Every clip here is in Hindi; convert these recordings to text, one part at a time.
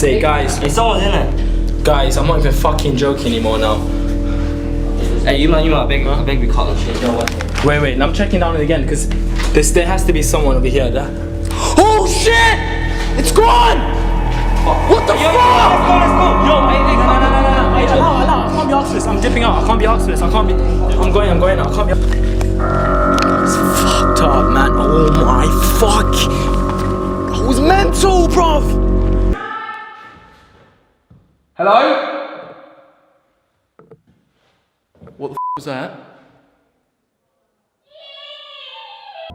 say, guys. Hey, someone's in it. Guys, I'm not even fucking joking anymore now. Hey, you man, I beg we cut that shit. Yo, what? Wait, I'm checking down it again because there has to be someone over here. Oh shit! It's gone! What the fuck? Let's go. Yo, hey, no. I can't be asked for this. I'm dipping out. I can't be asked for this. I'm going out. I can't be. It's fucked up, man. Oh my fuck! That was mental, bruv. Hello? What the was that?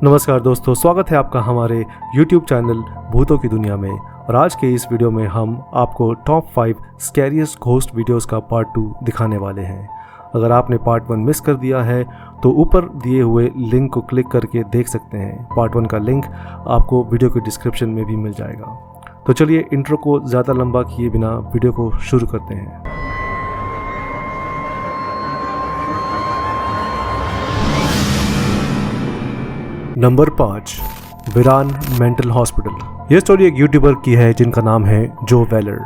नमस्कार दोस्तों, स्वागत है आपका हमारे YouTube चैनल भूतों की दुनिया में। और आज के इस वीडियो में हम आपको टॉप 5 स्कैरियस्ट घोस्ट वीडियोस का पार्ट 2 दिखाने वाले हैं। अगर आपने पार्ट 1 मिस कर दिया है तो ऊपर दिए हुए लिंक को क्लिक करके देख सकते हैं। पार्ट 1 का लिंक आपको वीडियो के डिस्क्रिप्शन में भी मिल जाएगा। तो चलिए इंट्रो को ज़्यादा लंबा किए बिना वीडियो को शुरू करते हैं। नंबर 5, विरान मेंटल हॉस्पिटल। यह स्टोरी एक यूट्यूबर की है जिनका नाम है जो वेलर।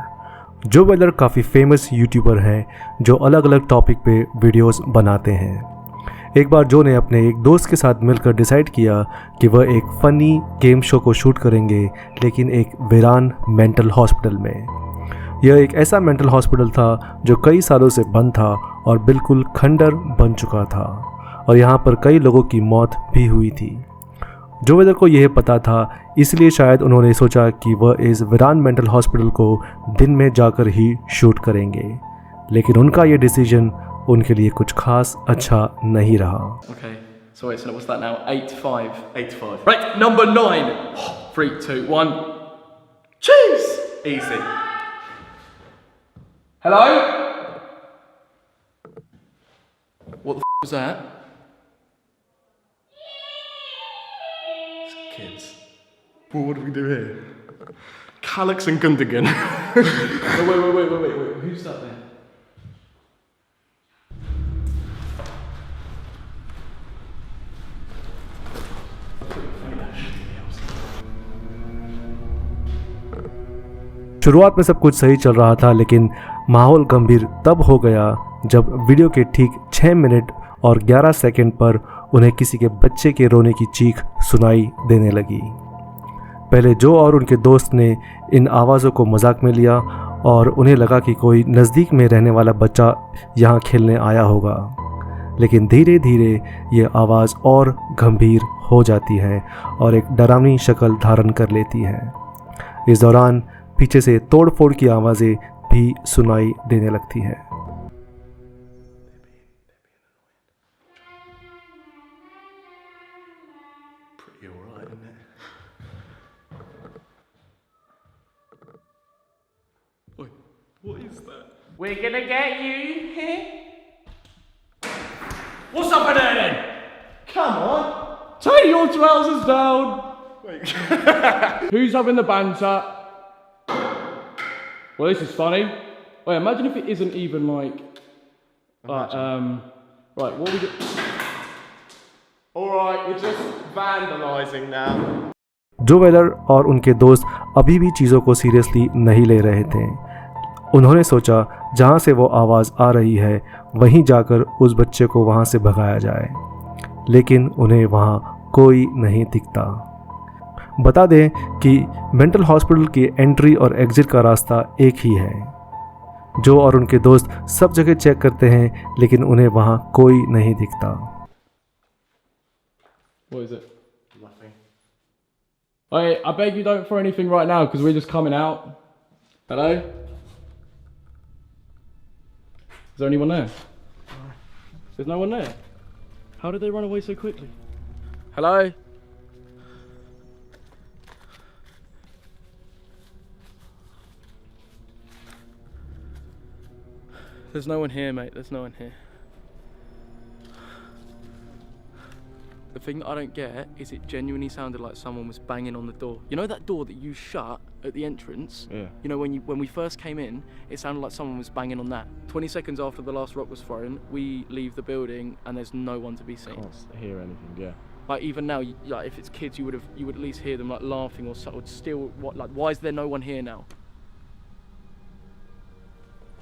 जो वेलर काफ़ी फेमस यूट्यूबर हैं जो अलग अलग टॉपिक पे वीडियोस बनाते हैं। एक बार जो ने अपने एक दोस्त के साथ मिलकर डिसाइड किया कि वह एक फ़नी गेम शो को शूट करेंगे, लेकिन एक विरान मेंटल हॉस्पिटल में। यह एक ऐसा मेंटल हॉस्पिटल था जो कई सालों से बंद था और बिल्कुल खंडर बन चुका था, और यहाँ पर कई लोगों की मौत भी हुई थी। जो वेलर को यह पता था, इसलिए शायद उन्होंने सोचा कि वह इस विरान मेंटल हॉस्पिटल को दिन में जाकर ही शूट करेंगे, लेकिन उनका यह डिसीजन उनके लिए कुछ खास अच्छा नहीं रहा। Okay, so wait, so what's that now? 8-5. 8-5. Right, number 9. 3, 2, 1. Cheese! Easy. Hello? What the was that? Kids. Well, what do we do here? Calyx and Gundogan. Wait. Who's that there? शुरुआत में सब कुछ सही चल रहा था, लेकिन माहौल गंभीर तब हो गया जब वीडियो के ठीक 6 मिनट और 11 सेकंड पर उन्हें किसी के बच्चे के रोने की चीख सुनाई देने लगी। पहले जो और उनके दोस्त ने इन आवाज़ों को मजाक में लिया और उन्हें लगा कि कोई नज़दीक में रहने वाला बच्चा यहाँ खेलने आया होगा, लेकिन धीरे धीरे ये आवाज़ और गंभीर हो जाती है और एक डरावनी शक्ल धारण कर लेती है। इस दौरान पीछे से तोड़ फोड़ की आवाज़ें भी सुनाई देने लगती हैं। What is that? We're gonna get you. What's up there then? Come on! Take your trousers down! Wait. Who's having the banter? Well, this is funny. Wait, imagine if it isn't even like... right, what we do... Alright, you're just vandalising now. जो वेलर और उनके दोस्त अभी भी चीज़ों को सीरियसली नहीं ले रहे थे। उन्होंने सोचा जहाँ से वो आवाज़ आ रही है वहीं जाकर उस बच्चे को वहाँ से भगाया जाए, लेकिन उन्हें वहाँ कोई नहीं दिखता। बता दें कि मेंटल हॉस्पिटल की एंट्री और एग्ज़िट का रास्ता एक ही है। जो और उनके दोस्त सब जगह चेक करते हैं, लेकिन उन्हें वहाँ कोई नहीं दिखता। What is it? Nothing. Hey, I beg you don't throw anything right now because we're just coming out. Hello? Is there anyone there? There's no one there. How did they run away so quickly? Hello? There's no one here, mate. There's no one here. The thing that I don't get is it genuinely sounded like someone was banging on the door. You know that door that you shut at the entrance? Yeah. You know when we first came in, it sounded like someone was banging on that. 20 seconds after the last rock was thrown, we leave the building and there's no one to be seen. Can't hear anything, yeah. Like even now, like if it's kids, you would at least hear them like laughing or still. What? Like why is there no one here now?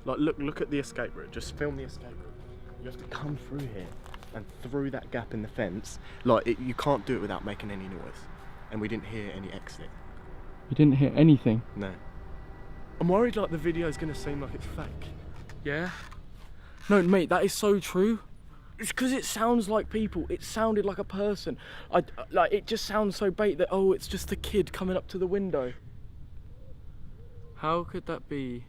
Like, look at the escape route. Just film the escape route. You have to come through here and through that gap in the fence. Like, you can't do it without making any noise. And we didn't hear any exit. You didn't hear anything? No. I'm worried like the video's gonna seem like it's fake. Yeah? No, mate, that is so true. It's because it sounds like people. It sounded like a person. Like, it just sounds so bait that, oh, it's just a kid coming up to the window. How could that be?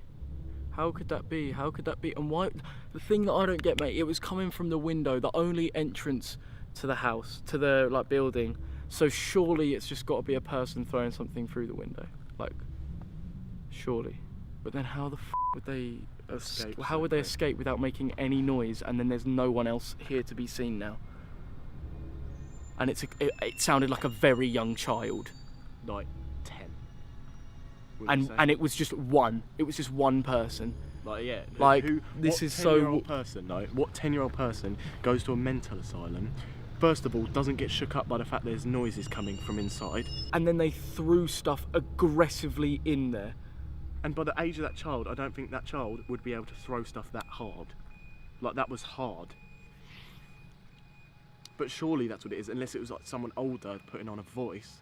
How could that be? How could that be? And why? The thing that I don't get, mate, it was coming from the window, the only entrance to the house, to the like building. So surely it's just got to be a person throwing something through the window, like, surely. But then how the f would they escape? How would they escape without making any noise? And then there's no one else here to be seen now. And it sounded like a very young child, Like 10. and it was just one. It was just one person. Like, yeah. Like, what this is so. 10-year-old person, like, what 10-year-old person goes to a mental asylum? First of all, doesn't get shook up by the fact there's noises coming from inside. And then they threw stuff aggressively in there. And by the age of that child, I don't think that child would be able to throw stuff that hard. Like, that was hard. But surely that's what it is, unless it was like someone older putting on a voice.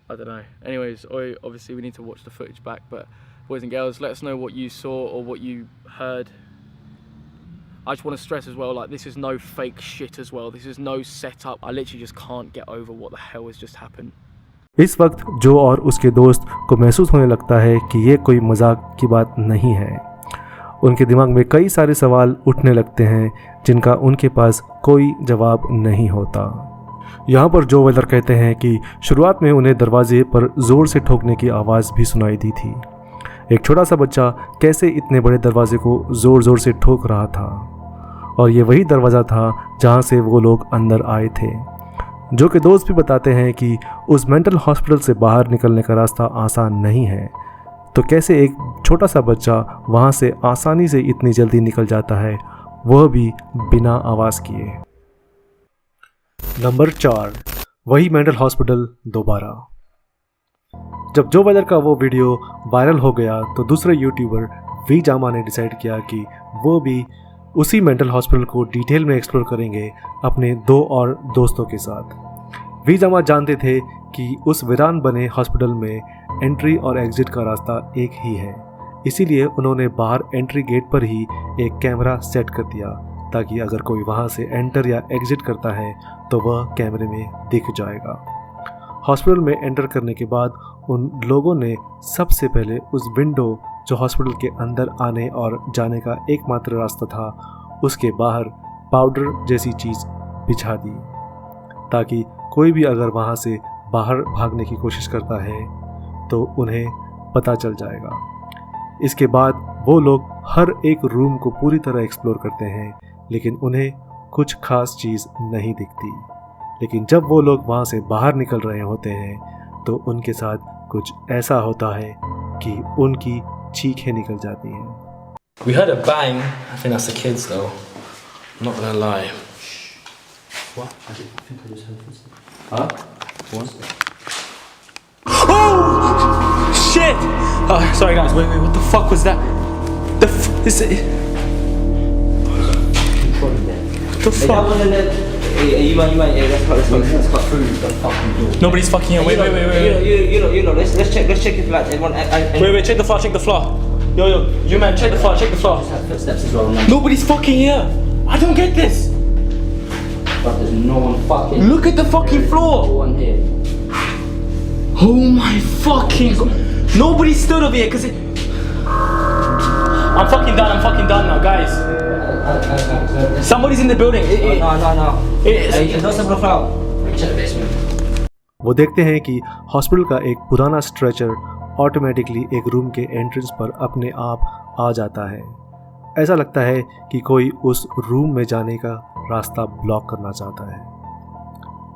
I don't know. Anyways, obviously we need to watch the footage back, but boys and girls, let us know what you saw or what you heard. I just want to stress as well, like, this is no fake shit as well. This is no setup. I literally just can't get over what the hell has just happened. इस वक्त जो और उसके दोस्त को महसूस होने लगता है कि ये कोई मजाक की बात नहीं है। उनके दिमाग में कई सारे सवाल उठने लगते हैं जिनका उनके पास कोई जवाब नहीं होता। यहाँ पर जो वेलर कहते हैं कि शुरुआत में उन्हें दरवाजे पर ज़ोर से ठोकने की आवाज़ भी सुनाई दी थी। एक छोटा सा बच्चा कैसे इतने बड़े दरवाजे को ज़ोर ज़ोर से ठोक रहा था, और ये वही दरवाज़ा था जहाँ से वो लोग अंदर आए थे। जो कि दोस्त भी बताते हैं कि उस मेंटल हॉस्पिटल से बाहर निकलने का रास्ता आसान नहीं है, तो कैसे एक छोटा सा बच्चा वहाँ से आसानी से इतनी जल्दी निकल जाता है, वह भी बिना आवाज़ किए। नंबर 4, वही मेंटल हॉस्पिटल दोबारा। जब जो वेलर का वो वीडियो वायरल हो गया तो दूसरे यूट्यूबर वी जामा ने डिसाइड किया कि वो भी उसी मेंटल हॉस्पिटल को डिटेल में एक्सप्लोर करेंगे अपने 2 और दोस्तों के साथ। वी जामा जानते थे कि उस वीरान बने हॉस्पिटल में एंट्री और एग्जिट का रास्ता एक ही है, इसीलिए उन्होंने बाहर एंट्री गेट पर ही एक कैमरा सेट कर दिया ताकि अगर कोई वहां से एंटर या एग्जिट करता है तो वह कैमरे में दिख जाएगा। हॉस्पिटल में एंटर करने के बाद उन लोगों ने सबसे पहले उस विंडो जो हॉस्पिटल के अंदर आने और जाने का एकमात्र रास्ता था, उसके बाहर पाउडर जैसी चीज़ बिछा दी ताकि कोई भी अगर वहाँ से बाहर भागने की कोशिश करता है तो उन्हें पता चल जाएगा। इसके बाद वो लोग हर एक रूम को पूरी तरह एक्सप्लोर करते हैं, लेकिन उन्हें कुछ खास चीज़ नहीं दिखती। लेकिन जब वो लोग वहाँ से बाहर निकल रहे होते हैं तो उनके साथ कुछ ऐसा होता है कि उनकी चीखें निकल जाती हैं। We heard a bang. I think that's the kids though. I'm not gonna lie. What? I think I just heard this. Huh? What? Oh shit! Oh, sorry guys. Wait. What the fuck was that? Is it? What the fuck? You might, let's cut through the fucking door. Nobody's fucking here. Wait. You know, let's check if like anyone. Wait, check the floor, check the floor. Yo, you man, check the floor, check the floor. Footsteps as well. Man. Nobody's fucking here. I don't get this. But there's no one fucking. Look at the fucking No floor. one here. Oh my fucking god. Nobody stood over here because it. I'm fucking done now, guys. Somebody's in the building. No. It's not simple floor. Check the basement. वो देखते हैं कि हॉस्पिटल का एक पुराना स्ट्रेचर ऑटोमेटिकली एक रूम के एंट्रेंस पर अपने आप आ जाता है। ऐसा लगता है कि कोई उस रूम में जाने का रास्ता ब्लॉक करना चाहता है,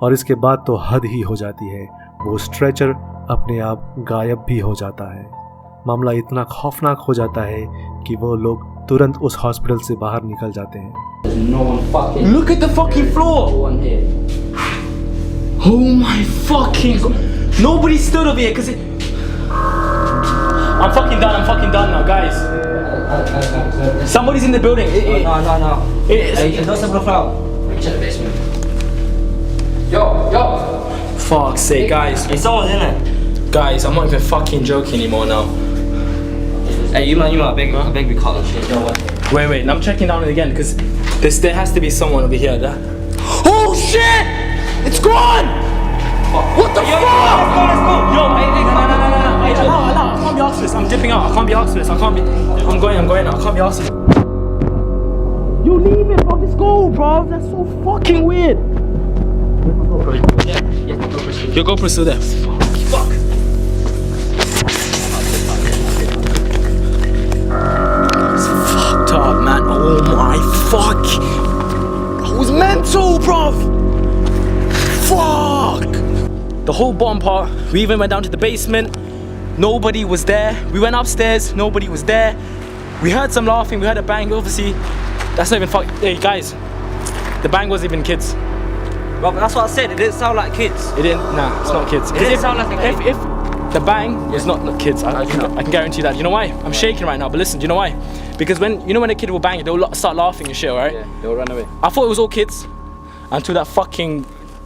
और इसके बाद तो हद ही हो जाती है, वो स्ट्रेचर अपने आप गायब भी हो जाता है। मामला इतना खौफनाक हो जाता है कि वो लोग तुरंत उस हॉस्पिटल से बाहर निकल जाते हैं। No one fucking. Look at the fucking floor. No one here. Oh my fucking god. Nobody stood over here because it. I'm fucking done now, guys. Somebody's in the building. No. It's Don't step out. Check the basement. Yo. fuck's sake, guys. Hey, someone's in there. Guys, I'm not even fucking joking anymore now. Hey, you man, I beg we call shit. Yo, what? Wait, I'm checking down it again because there has to be someone over here. Oh shit! It's gone! What the fuck? Let's go. Yo, no. Hey, allow. I can't be asked for this. I'm dipping out. I can't be asked for this. I'm going now. I can't be asked for this. You leave it, bro. Let's go, bro. That's so fucking weird. Your GoPro's still there. Fuck. It's fucked up, man. Oh my fuck. That was mental, bro. Fuck. The whole bottom part. We even went down to the basement. Nobody was there. We went upstairs. Nobody was there. We heard some laughing. We heard a bang. Obviously, that's not even fuck. Hey guys, the bang wasn't even kids. Bro, that's what I said. It didn't sound like kids. It didn't. Nah, it's not kids. It didn't sound like a kid. If the bang is not kids, I can guarantee that. You know why? I'm shaking right now. But listen, do you know why? Because when a kid will bang, they'll start laughing and shit, right? Yeah, they'll run away. I thought it was all kids until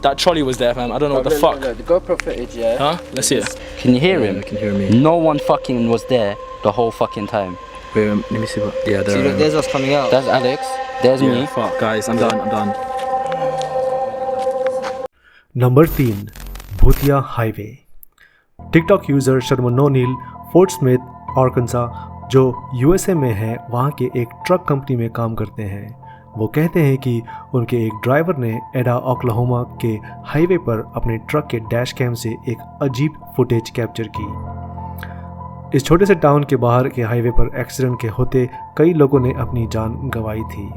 that trolley was there, fam. I don't know what the fuck. The GoPro footage, yeah. Huh? Let's see it. Can you hear him? You can hear me. No one fucking was there the whole fucking time. Wait, let me see what. Yeah, See, look, there's us coming out. That's Alex. There's me. Fuck, guys, I'm done. Number 3 भूतिया highway. TikTok user Sherman O'Neil Fort Smith Arkansas जो यूएसए में है वहाँ के एक ट्रक कंपनी में काम करते हैं। वो कहते हैं कि उनके एक ड्राइवर ने एडा ओक्लाहोमा के हाईवे पर अपने ट्रक के डैश कैम से एक अजीब फुटेज कैप्चर की। इस छोटे से टाउन के बाहर के हाईवे पर एक्सीडेंट के होते कई लोगों ने अपनी जान गंवाई थी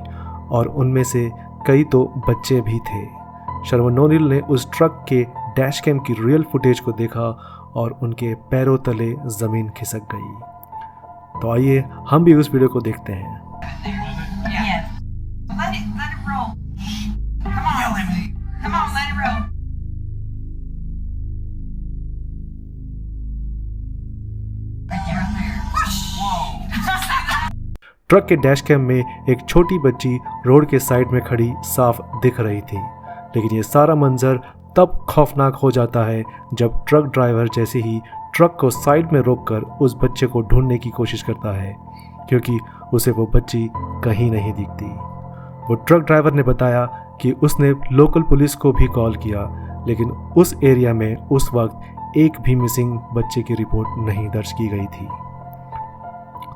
और उनमें से कई तो बच्चे भी थे। शर्मन ओनील ने उस ट्रक के डैश कैम की रियल फुटेज को देखा और उनके पैरों तले ज़मीन खिसक गई। तो आइए हम भी उस वीडियो को देखते हैं। Yes. Let it roll. Come on, let it roll. Right there. Whoa. Truck के डैश कैम में एक छोटी बच्ची रोड के साइड में खड़ी साफ दिख रही थी, लेकिन ये सारा मंजर तब खौफनाक हो जाता है जब ट्रक ड्राइवर जैसे ही ट्रक को साइड में रोककर उस बच्चे को ढूंढने की कोशिश करता है, क्योंकि उसे वो बच्ची कहीं नहीं दिखती। वो ट्रक ड्राइवर ने बताया कि उसने लोकल पुलिस को भी कॉल किया, लेकिन उस एरिया में उस वक्त एक भी मिसिंग बच्चे की रिपोर्ट नहीं दर्ज की गई थी।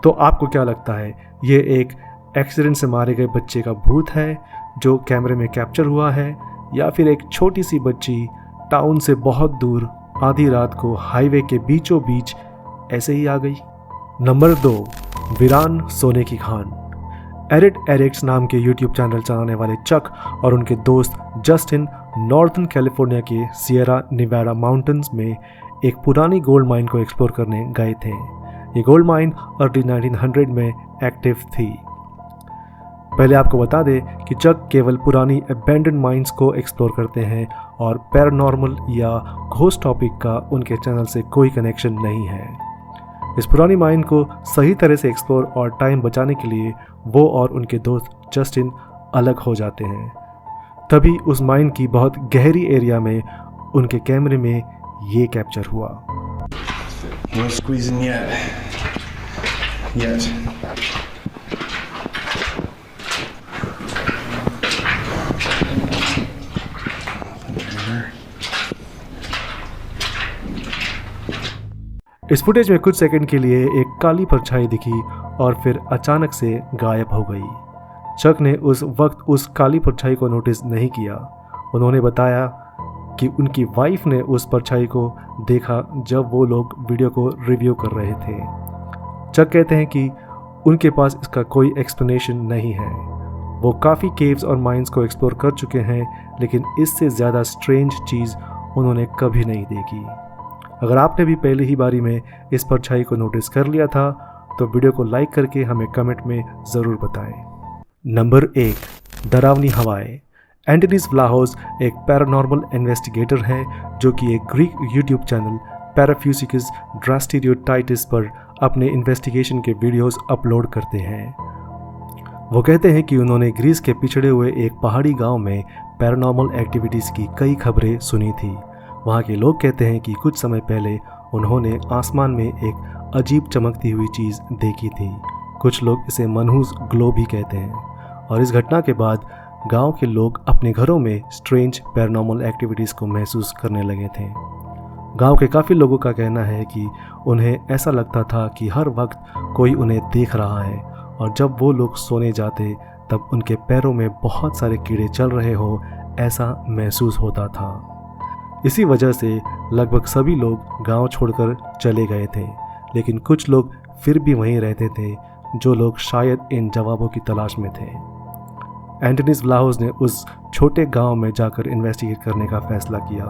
तो आपको क्या लगता है, ये एक एक्सीडेंट से मारे गए बच्चे का भूत है जो कैमरे में कैप्चर हुआ है, या फिर एक छोटी सी बच्ची टाउन से बहुत दूर आधी रात को हाईवे के बीचों बीच ऐसे ही आ गई? नंबर 2 वीरान सोने की खान। एरिड एरिक्स नाम के यूट्यूब चैनल चलाने वाले चक और उनके दोस्त जस्टिन नॉर्थन कैलिफोर्निया के सियरा निवाडा माउंटेन्स में एक पुरानी गोल्ड माइन को एक्सप्लोर करने गए थे। ये गोल्ड माइन अर्ली 1900 में एक्टिव थी। पहले आपको बता दें कि चक केवल पुरानी अबैंडन्ड माइंस को एक्सप्लोर करते हैं और पैरानॉर्मल या घोस्ट टॉपिक का उनके चैनल से कोई कनेक्शन नहीं है। इस पुरानी माइन को सही तरह से एक्सप्लोर और टाइम बचाने के लिए वो और उनके दोस्त जस्टिन अलग हो जाते हैं। तभी उस माइन की बहुत गहरी एरिया में उनके कैमरे में ये कैप्चर हुआ। No squeezing yet. इस फुटेज में कुछ सेकंड के लिए एक काली परछाई दिखी और फिर अचानक से गायब हो गई। चक ने उस वक्त उस काली परछाई को नोटिस नहीं किया। उन्होंने बताया कि उनकी वाइफ ने उस परछाई को देखा जब वो लोग वीडियो को रिव्यू कर रहे थे। चक कहते हैं कि उनके पास इसका कोई एक्सप्लेनेशन नहीं है। वो काफ़ी केव्स और माइंस को एक्सप्लोर कर चुके हैं, लेकिन इससे ज़्यादा स्ट्रेंज चीज़ उन्होंने कभी नहीं देखी। अगर आपने भी पहली ही बारी में इस परछाई को नोटिस कर लिया था तो वीडियो को लाइक करके हमें कमेंट में ज़रूर बताएं। नंबर 1 डरावनी हवाएं। एंटनीस व्लाहोस एक पैरानॉर्मल इन्वेस्टिगेटर हैं जो कि एक ग्रीक यूट्यूब चैनल पैराफ्यूसिकस ड्रास्टीरियोटाइटिस पर अपने इन्वेस्टिगेशन के वीडियोस अपलोड करते हैं। वो कहते हैं कि उन्होंने ग्रीस के पिछड़े हुए एक पहाड़ी गांव में पैरानॉर्मल एक्टिविटीज़ की कई खबरें सुनी थी। वहाँ के लोग कहते हैं कि कुछ समय पहले उन्होंने आसमान में एक अजीब चमकती हुई चीज़ देखी थी। कुछ लोग इसे मनहूस ग्लो भी कहते हैं। और इस घटना के बाद गांव के लोग अपने घरों में स्ट्रेंज पैरानॉर्मल एक्टिविटीज़ को महसूस करने लगे थे। गांव के काफ़ी लोगों का कहना है कि उन्हें ऐसा लगता था कि हर वक्त कोई उन्हें देख रहा है, और जब वो लोग सोने जाते तब उनके पैरों में बहुत सारे कीड़े चल रहे हो, ऐसा महसूस होता था। इसी वजह से लगभग सभी लोग गांव छोड़कर चले गए थे, लेकिन कुछ लोग फिर भी वहीं रहते थे, जो लोग शायद इन जवाबों की तलाश में थे। एंटोनिस व्लाहोस ने उस छोटे गांव में जाकर इन्वेस्टिगेट करने का फैसला किया।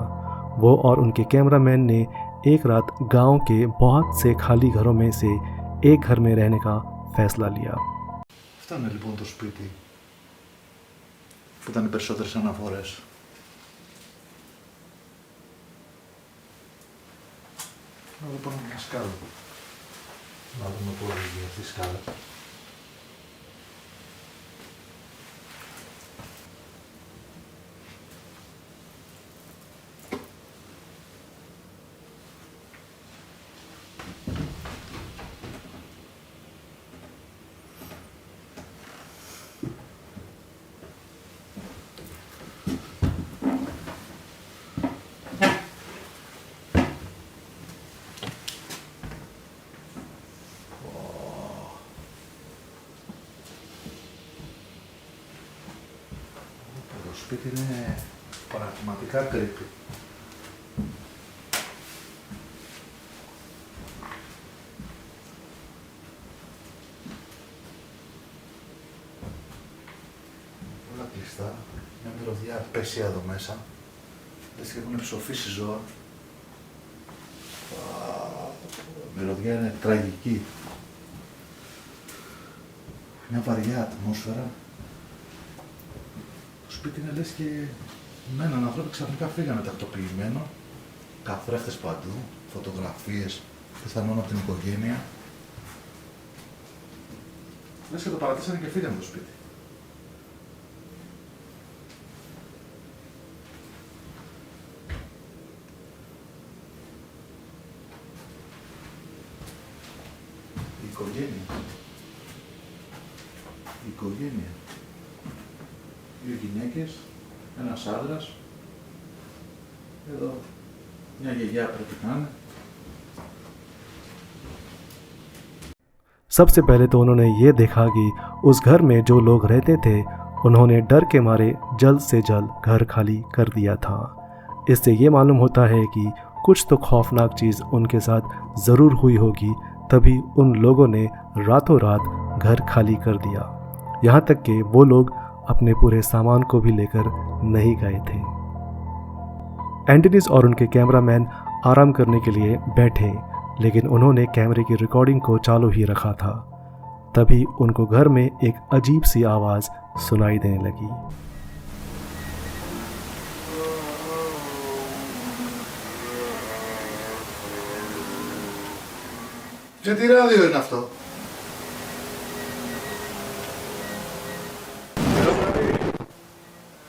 वो और उनके कैमरामैन ने एक रात गांव के बहुत से खाली घरों में से एक घर में रहने का फैसला लिया। Φτάνε λοιπόν το σπίτι που ήταν οι περισσότερες αναφορές. Να δω πάνω μια σκάλα. Να δούμε πού είναι αυτή η σκάλα. Το σπίτι είναι πραγματικά creepy. Όλα κλειστά, μια μυρωδιά απέσια εδώ μέσα. Λες και έχουν ψοφήσει ζώα. Η μυρωδιά είναι τραγική. Μια βαριά ατμόσφαιρα. Το σπίτι είναι λες και με έναν άνθρωπο ξαφνικά φύγανε τακτοποιημένο. Καθρέφτες παντού, φωτογραφίες, πιθανόν από την οικογένεια. Λες και το παρατήσανε και φύγανε το σπίτι. Η οικογένεια. Η οικογένεια. Δύο γυναίκες, ένας άντρας. Εδώ μια γιαγιά πρέπει να είναι. सबसे पहले तो उन्होंने ये देखा कि उस घर में जो लोग रहते थे उन्होंने डर के मारे जल्द से जल्द घर खाली कर दिया था। इससे ये मालूम होता है कि कुछ तो खौफनाक चीज़ उनके साथ ज़रूर हुई होगी, तभी उन लोगों ने रातों रात घर खाली कर दिया। यहाँ तक कि वो लोग अपने पूरे सामान को भी लेकर नहीं गए थे। एंटोनिस और उनके कैमरामैन आराम करने के लिए बैठे, लेकिन उन्होंने कैमरे की रिकॉर्डिंग को चालू ही रखा था। तभी उनको घर में एक अजीब सी आवाज़ सुनाई देने लगी। Και τι ράδιο είναι αυτό?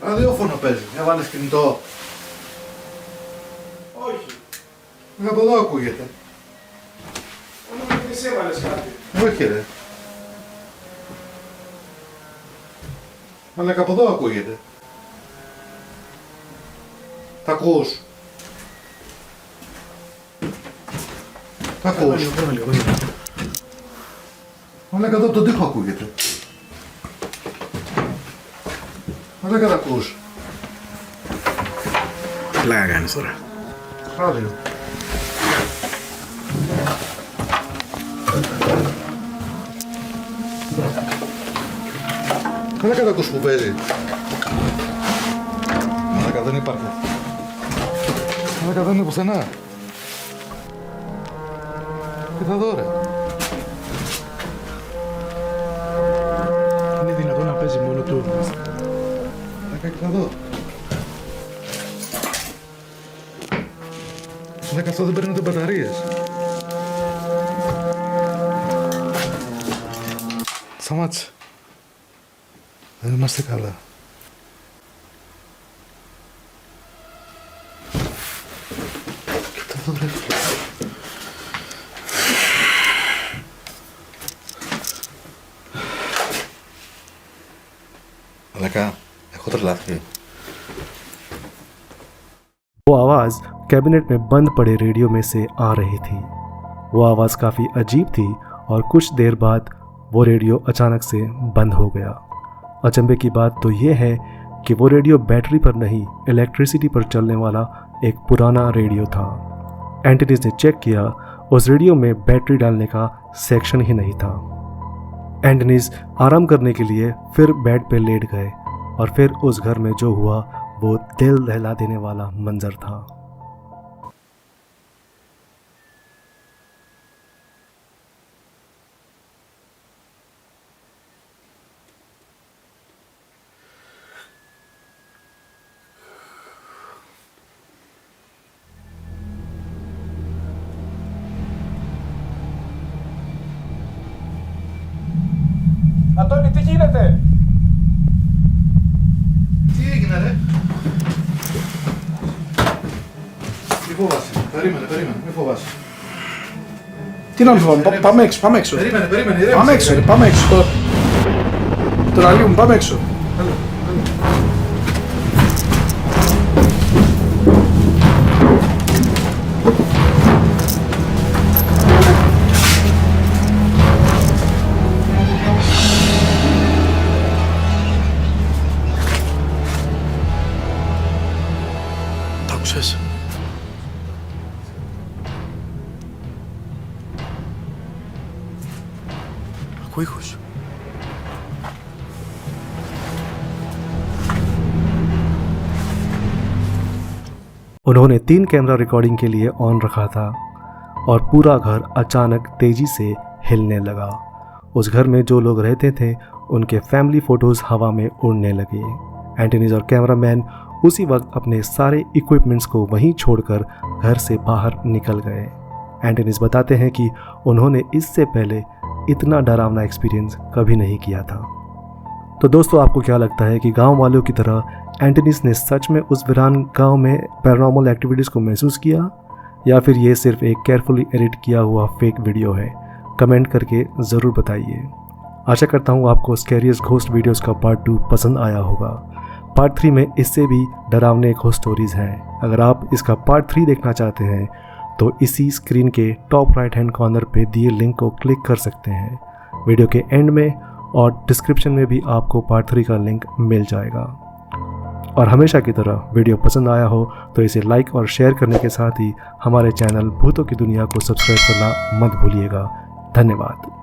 Ραδιόφωνο παίζει. Έβαλες κινητό. Όχι. Από εδώ ακούγεται. Νόμιζα ότι εσύ έβαλες κάτι. Όχι ρε. Αλλά από εδώ ακούγεται. Τα ακούς? Τα ακούς? Αλλά εδώ από τον τοίχο ακούγεται. Αλλά τα ακούς? Πλάκα κάνεις τώρα. Ράδιο. Καλά κατά ακούς που παίζει. Μαλάκα δεν υπάρχει. Μαλάκα δεν είναι πουθενά. Κοίτα εδώ ρε. Είναι δυνατόν να παίζει μόνο του? Μαλάκα κοίτα εδώ. Μαλάκα αυτό δεν παίρνονται μπαταρίες. so much. Είμαστε καλά. Κοίτα εδώ ρε φίλε. Αλέκα, έχω τρελαθεί. वो आवाज़ कैबिनेट में बंद पड़े रेडियो में से आ रही थी। वो आवाज़ काफ़ी अजीब थी और कुछ देर बाद वो रेडियो अचानक से बंद हो गया। अचंभे की बात तो ये है कि वो रेडियो बैटरी पर नहीं, इलेक्ट्रिसिटी पर चलने वाला एक पुराना रेडियो था। एंटनीज ने चेक किया, उस रेडियो में बैटरी डालने का सेक्शन ही नहीं था। एंटनीज आराम करने के लिए फिर बेड पे लेट गए और फिर उस घर में जो हुआ वो दिल दहला देने वाला मंजर था। Αντώνη, τι γίνεται? Τι έγινε ρε? Μη φοβάσαι, περίμενε, μη φοβάσαι. Τι να μην φοβάμαι, πάμε έξω, πάμε έξω. Περίμενε, Πάμε έξω, ρε, πάμε έξω τώρα. Τώρα λίγο, πάμε έξω. Τα άκουσες? Ακούω ήχους. उन्होंने 3 कैमरा रिकॉर्डिंग के लिए ऑन रखा था और पूरा घर अचानक तेजी से हिलने लगा। उस घर में जो लोग रहते थे उनके फैमिली फ़ोटोज़ हवा में उड़ने लगे। एंटनीज और कैमरामैन उसी वक्त अपने सारे इक्विपमेंट्स को वहीं छोड़कर घर से बाहर निकल गए। एंटनीज बताते हैं कि उन्होंने इससे पहले इतना डरावना एक्सपीरियंस कभी नहीं किया था। तो दोस्तों, आपको क्या लगता है कि गांव वालों की तरह एंटनीज ने सच में उस वीरान गांव में पैरानॉर्मल एक्टिविटीज़ को महसूस किया, या फिर ये सिर्फ एक केयरफुली एडिट किया हुआ फेक वीडियो है? कमेंट करके ज़रूर बताइए। आशा करता हूँ आपको स्कैरियस्ट घोस्ट वीडियोज़ का पार्ट 2 पसंद आया होगा। पार्ट 3 में इससे भी डरावने घोस्ट स्टोरीज़ हैं। अगर आप इसका पार्ट 3 देखना चाहते हैं तो इसी स्क्रीन के टॉप राइट हैंड कॉर्नर पे दिए लिंक को क्लिक कर सकते हैं। वीडियो के एंड में और डिस्क्रिप्शन में भी आपको पार्ट 3 का लिंक मिल जाएगा। और हमेशा की तरह वीडियो पसंद आया हो तो इसे लाइक और शेयर करने के साथ ही हमारे चैनल भूतों की दुनिया को सब्सक्राइब करना मत भूलिएगा। धन्यवाद।